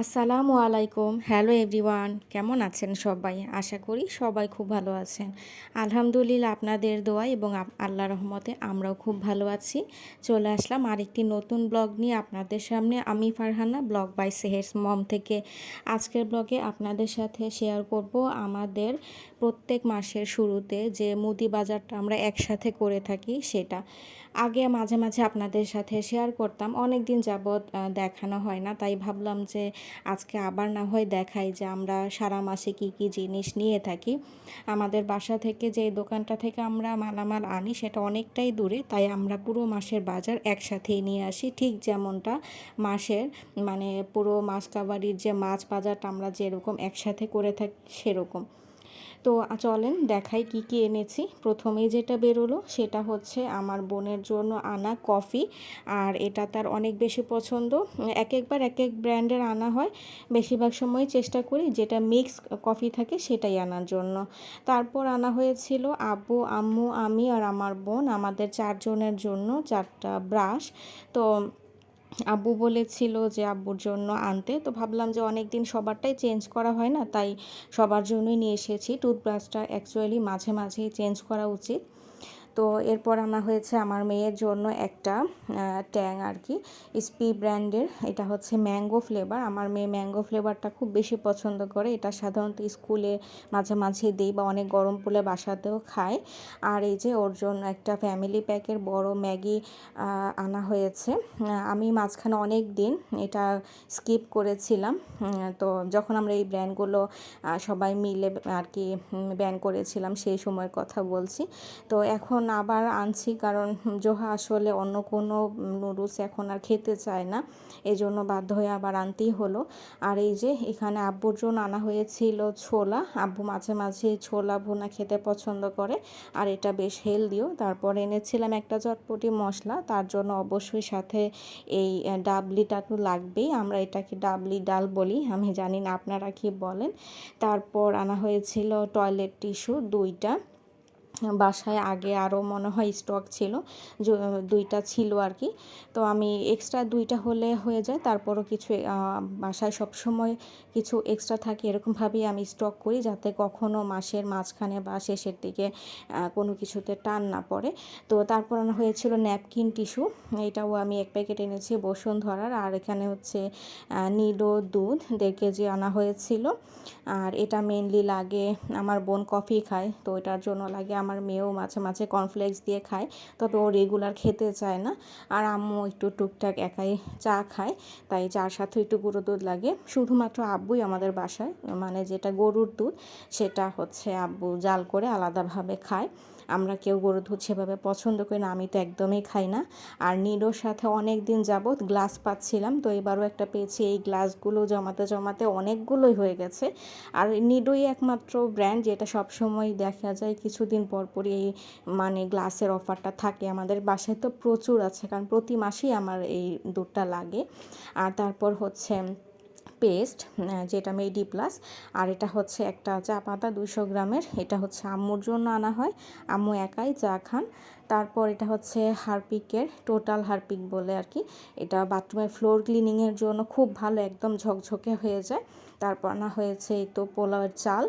আসসালামু আলাইকুম। Hello everyone. কেমন আছেন সবাই? আশা করি সবাই খুব ভালো আছেন। আলহামদুলিল্লাহ আপনাদের দোয়া এবং আল্লাহর রহমতে আমরাও খুব ভালো আছি। চলে আসলাম আরেকটি নতুন ব্লগ নিয়ে আপনাদের সামনে। আমি ফারহানা, ব্লগ বাই সেহেরস মম থেকে। আজকের ব্লগে আপনাদের সাথে শেয়ার করব আমাদের প্রত্যেক মাসের শুরুতে যে মুদি বাজারটা আমরা একসাথে করে থাকি সেটা। আগে মাঝে মাঝে আপনাদের সাথে শেয়ার করতাম, অনেক দিন যাবৎ দেখানো হয় না, তাই ভাবলাম যে আজকে আবার না হয় দেখাই যে আমরা সারা মাসে কি কি জিনিস নিয়ে থাকি। আমাদের বাসা থেকে যে দোকানটা থেকে আমরা মালামাল আনি সেটা অনেকটাই দূরে, তাই আমরা পুরো মাসের বাজার একসাথেই নিয়ে আসি, ঠিক যেমনটা মাসের মানে পুরো মাস কাবারির যে মাছ বাজারটা আমরা যেরকম একসাথে করে থাকি সেরকম। তো চলেন দেখাই কি কি এনেছি। প্রথমেই যেটা বেরোলো সেটা হচ্ছে আমার বোনের জন্য আনা কফি, আর এটা তার অনেক বেশি পছন্দ। এক একবার এক এক ব্র্যান্ডের আনা হয়, বেশিরভাগ সময় চেষ্টা করি যেটা মিক্স কফি থাকে সেটাই আনার জন্য। তারপর আনা হয়েছিল আব্বু, আম্মু, আমি আর আমার বোন, আমাদের চারজনের জন্য চারটা ব্রাশ। তো আব্বু বলেছিল যে আব্বুর জন্য আনতে, তো ভাবলাম যে অনেক দিন সবারটাই চেঞ্জ করা হয় না, তাই সবার জন্যই নিয়ে এসেছি। টুথব্রাশটা অ্যাকচুয়ালি মাঝে মাঝেই চেঞ্জ করা উচিত। তো এরপর আনা হয়েছে আমার মেয়ের জন্য একটা ট্যাং আর কি, স্পি ব্র্যান্ডের। এটা হচ্ছে ম্যাঙ্গো ফ্লেভার। আমার মেয়ে ম্যাঙ্গো ফ্লেভারটা খুব বেশি পছন্দ করে। এটা সাধারণত স্কুলে মাঝে মাঝে দিই বা অনেক গরম পড়লে বাসাতেও খায়। আর এই যে ওর জন্য একটা ফ্যামিলি প্যাকের বড় ম্যাগি আনা হয়েছে। আমি মাঝখানে অনেক দিন এটা স্কিপ করেছিলাম। তো যখন আমরা এই ব্র্যান্ডগুলো সবাই মিলে আর কি ব্যান করেছিলাম সেই সময়ের কথা বলছি। তো এখন আবার আনছি, কারণ জোহা আসলে অন্য কোনো নুডলস এখন আর খেতে চায় না, এই জন্য বাধ্য হয়ে আবার আনতেই হলো। আর এই যে এখানে আব্বুর জন্য আনা হয়েছিল ছোলা। আব্বু মাঝে মাঝে ছোলা ভুনা খেতে পছন্দ করে, আর এটা বেশ হেলদিও। তারপর এনেছিলাম একটা চটপটি মশলা, তার জন্য অবশ্যই সাথে এই ডাবলিটা তো লাগবেই, আমরা এটাকে ডাবলি ডাল বলি, আমি জানি না আপনারা কি বলেন। তারপর আনা হয়েছিল টয়লেট টিস্যু দুইটা। বাসায় আগে আরও মনে হয় স্টক ছিল, দুইটা ছিল আর কি। তো আমি এক্সট্রা দুইটা হলে হয়ে যায়, তারপরও কিছু বাসায় সবসময় কিছু এক্সট্রা থাকে, এরকমভাবেই আমি স্টক করি যাতে কখনো মাসের মাঝখানে বা শেষের দিকে কোনো কিছুতে টান না পড়ে। তো তারপর আনা হয়েছিল ন্যাপকিন টিস্যু, এটাও আমি এক প্যাকেট এনেছি বসুন্ধরার। আর এখানে হচ্ছে নিডো দুধ 1.5 কেজি আনা হয়েছিল। আর এটা মেনলি লাগে, আমার বোন কফি খায় তো এটার জন্য লাগে, আমার মেয়েও মাঝে মাঝে কর্নফ্লেক্স দিয়ে খায়, তবে ও রেগুলার খেতে চায় না। আর আম্মু একটু টুকটাক একাই চা খায়, তাই চার সাথে একটু গুঁড়ো দুধ লাগে। শুধুমাত্র আব্বুই আমাদের বাসায় মানে যেটা গরুর দুধ সেটা হচ্ছে আব্বু জাল করে আলাদাভাবে খায়। আমরা কেউ গরুর দুধ সেভাবে পছন্দ করি না, আমি তো একদমই খাই না। আর নিডোর সাথে অনেক দিন যাবৎ গ্লাস পাচ্ছিলাম, তো এবারও একটা পেয়েছি। এই গ্লাসগুলো জমাতে জমাতে অনেকগুলোই হয়ে গেছে। আর নিডোই একমাত্র ব্র্যান্ড যেটা সবসময় দেখা যায় কিছুদিন পর পরই এই মানে গ্লাসের অফারটা থাকে। আমাদের বাসায় তো প্রচুর আছে, কারণ প্রতি মাসেই আমার এই দুধটা লাগে। আর তারপর হচ্ছে পেস্ট, যেটা মেডি প্লাস। আর এটা হচ্ছে একটা চা পাতা 200 গ্রামের, এটা হচ্ছে আম্মুর জন্য আনা হয়, আম্মু একাই চা খান। তারপর এটা হচ্ছে হারপিকের টোটাল হারপিক বলে আর কি, এটা বাথরুমের ফ্লোর ক্লিনিংয়ের জন্য খুব ভালো, একদম ঝকঝকে হয়ে যায়। তারপর আনা হয়েছে এই তো পোলাওয়ের চাল।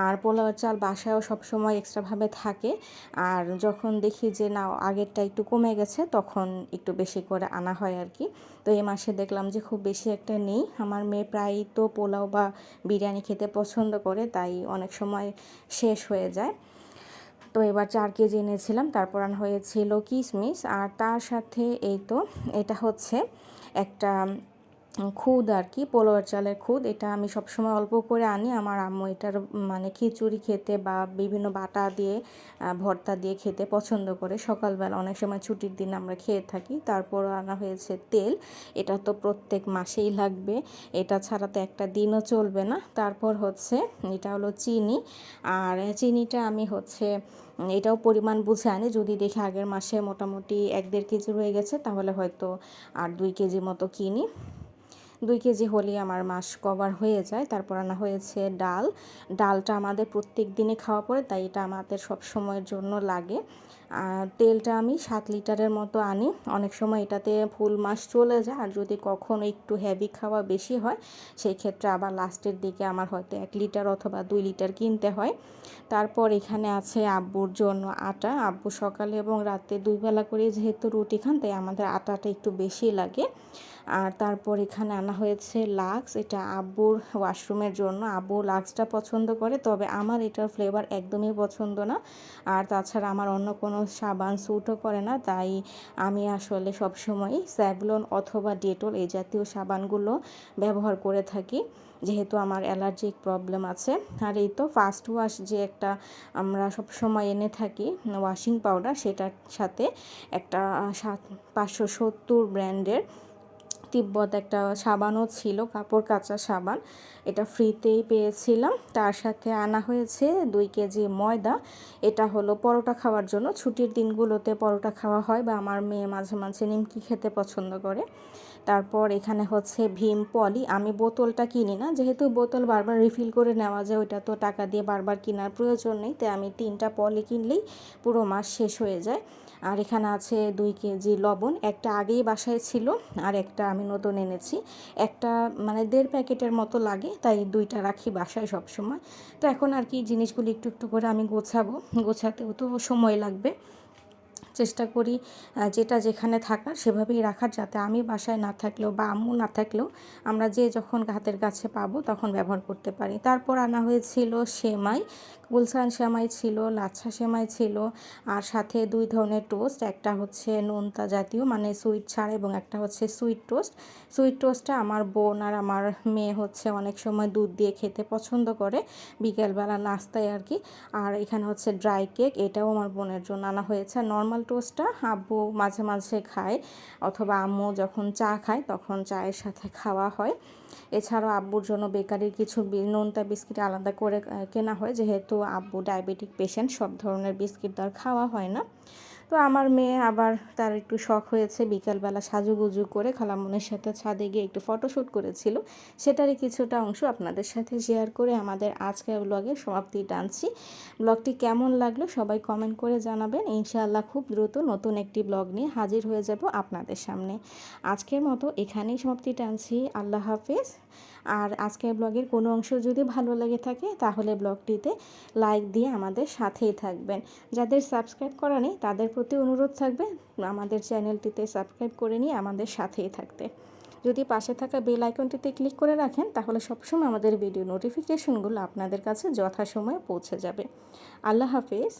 আর পোলাওয়ের চাল বাসায়ও সবসময় এক্সট্রাভাবে থাকে, আর যখন দেখি যে না আগেরটা একটু কমে গেছে তখন একটু বেশি করে আনা হয় আর কি। তো এই মাসে দেখলাম যে খুব বেশি একটা নেই। আমার মেয়ে প্রায়ই তো পোলাও বা বিরিয়ানি খেতে পছন্দ করে, তাই অনেক সময় শেষ হয়ে যায়। তো এবার 4 কেজি এনেছিলাম। তারপর আনা হয়েছিল কিশমিশ, আর তার সাথে এই তো এটা হচ্ছে একটা খুদ আর কি, পোলোয়ার চালের খুদ। এটা আমি সবসময় অল্প করে আনি, আমার আম্মু এটার মানে খিচুড়ি খেতে বা বিভিন্ন বাটা দিয়ে ভর্তা দিয়ে খেতে পছন্দ করে। সকালবেলা অনেক সময় ছুটির দিন আমরা খেয়ে থাকি। তারপর আনা হয়েছে তেল, এটা তো প্রত্যেক মাসেই লাগবে, এটা ছাড়া তো একটা দিনও চলবে না। তারপর হচ্ছে এটা হলো চিনি, আর চিনিটা আমি হচ্ছে এটাও পরিমাণ বুঝে আনি, যদি দেখি আগের মাসে মোটামুটি 1-1.5 কেজি রয়ে গেছে তাহলে হয়তো আর 2 কেজি মতো কিনি। 2 কেজি হলেই আমার মাস কভার হয়ে যায়। তারপর আনা হয়েছে ডাল। ডালটা আমাদের প্রত্যেক দিনে খাওয়া পড়ে, তাই এটা আমাদের সব সময়ের জন্য লাগে। আর তেলটা আমি 7 লিটারের মতো আনি। অনেক সময় এটাতে ফুল মাস চলে যায়, আর যদি কখনো একটু হেভি খাওয়া বেশি হয় সেই ক্ষেত্রে আবার লাস্টের দিকে আমার হয়তো 1 লিটার অথবা 2 লিটার কিনতে হয়। তারপর এখানে আছে আব্বুর জন্য আটা। আব্বু সকালে এবং রাতে 2 বেলা করে যেহেতু রুটি খান, তাই আমাদের আটাটা একটু বেশি লাগে। আর তারপর এখানে আনা হয়েছে লাক্স, এটা আব্বুর ওয়াশরুমের জন্য। আব্বু লাক্সটা পছন্দ করে, তবে আমার এটার ফ্লেভার একদমই পছন্দ না। আর তাছাড়া আমার অন্য কোনো সাবান স্যুটও করে না, তাই আমি আসলে সবসময় স্যাভলন অথবা ডেটল এই জাতীয় সাবানগুলো ব্যবহার করে থাকি, যেহেতু আমার অ্যালার্জিক প্রবলেম আছে। আর এই তো ফার্স্ট ওয়াশ যে একটা আমরা সবসময় এনে থাকি ওয়াশিং পাউডার, সেটার সাথে একটা 570 ব্র্যান্ডের তিব্বত একটা সাবানও ছিল, কাপড় কাচা সাবান। এটা ফ্রিতেই পেয়েছিলাম। তার সাথে আনা হয়েছে 2 কেজি ময়দা। এটা হলো পরোটা খাওয়ার জন্য। ছুটির দিনগুলোতে পরোটা খাওয়া হয়, বা আমার মেয়ে মাঝে মাঝে নিমকি খেতে পছন্দ করে। তারপর এখানে হচ্ছে ভীম পলি। আমি বোতলটা কিনি না, যেহেতু বোতল বারবার রিফিল করে নেওয়া যায়, ওইটা তো টাকা দিয়ে বারবার কেনার প্রয়োজন নেই, তাই আমি 3টা পলি কিনলেই পুরো মাস শেষ হয়ে যায়। আর এখানে আছে 2 কেজি লবণ। একটা আগেই বাসায় ছিল, আর একটা আমি নতুন এনেছি। একটা মানে 1.5 প্যাকেটের মতো লাগে, তাই 2টা রাখি বাসায় সব সময়। তো এখন আর কি জিনিসগুলো একটু একটু করে আমি গোছাবো, গোছাতেও তো সময় লাগবে। চেষ্টা করি যেটা যেখানে থাকার সেভাবেই রাখার, যাতে আমি বাসায় না থাকলেও বা আম্মু না থাকলেও আমরা যে যখন হাতের কাছে পাবো তখন ব্যবহার করতে পারি। তারপর আনা হয়েছিল সেমাই, গুলশান সেমাই ছিল, লাচ্ছা সেমাই ছিল, আর সাথে 2 ধরনের টোস্ট। একটা হচ্ছে নোনতা জাতীয় মানে সুইট ছাড়া, এবং একটা হচ্ছে সুইট টোস্ট। সুইট টোস্টটা আমার বোন আর আমার মেয়ে হচ্ছে অনেক সময় দুধ দিয়ে খেতে পছন্দ করে, বিকেলবেলা নাস্তায় আর কি। আর এখানে হচ্ছে ড্রাই কেক, এটাও আমার বোনের জন্য আনা হয়েছে। নর্মাল টোস্টটা আব্বু মাঝে মাঝে খায়, অথবা আম্মু যখন চা খায় তখন চায়ের সাথে খাওয়া হয়। এছাড়াও আব্বুর জন্য বেকারির কিছু নোনতা বিস্কিট আলাদা করে কেনা হয়, যেহেতু আব্বু ডায়াবেটিক পেশেন্ট, সব ধরনের বিস্কিট তার খাওয়া হয় না। তো আমার মেয়ে আবার তার একটু শখ হয়েছে, বিকালবেলা সাজুগুজু করে খালামুনির সাথে ছাদে গিয়ে একটু ফটোশ্যুট করেছিল, সেটারই কিছুটা অংশ আপনাদের সাথে শেয়ার করে আমাদের আজকের ব্লগের সমাপ্তি টানছি। ব্লগটি কেমন লাগলো সবাই কমেন্ট করে জানাবেন। ইনশাআল্লাহ খুব দ্রুত নতুন একটি ব্লগ নিয়ে হাজির হয়ে যাব আপনাদের সামনে। আজকের মতো এখানেই সমাপ্তি টানছি। আল্লাহ হাফেজ। আর আজকের ব্লগের কোনো অংশ যদি ভালো লেগে থাকে তাহলে ব্লগটিতে লাইক দিয়ে আমাদের সাথেই থাকবেন। যাদের সাবস্ক্রাইব করা নেই তাদের প্রতি অনুরোধ থাকবে আমাদের চ্যানেলটিতে সাবস্ক্রাইব করে নিয়ে আমাদের সাথেই থাকতে। যদি পাশে থাকা বেল আইকনটিতে ক্লিক করে রাখেন তাহলে সবসময় আমাদের ভিডিও নোটিফিকেশনগুলো আপনাদের কাছে যথাসময়ে পৌঁছে যাবে। আল্লাহ হাফেজ।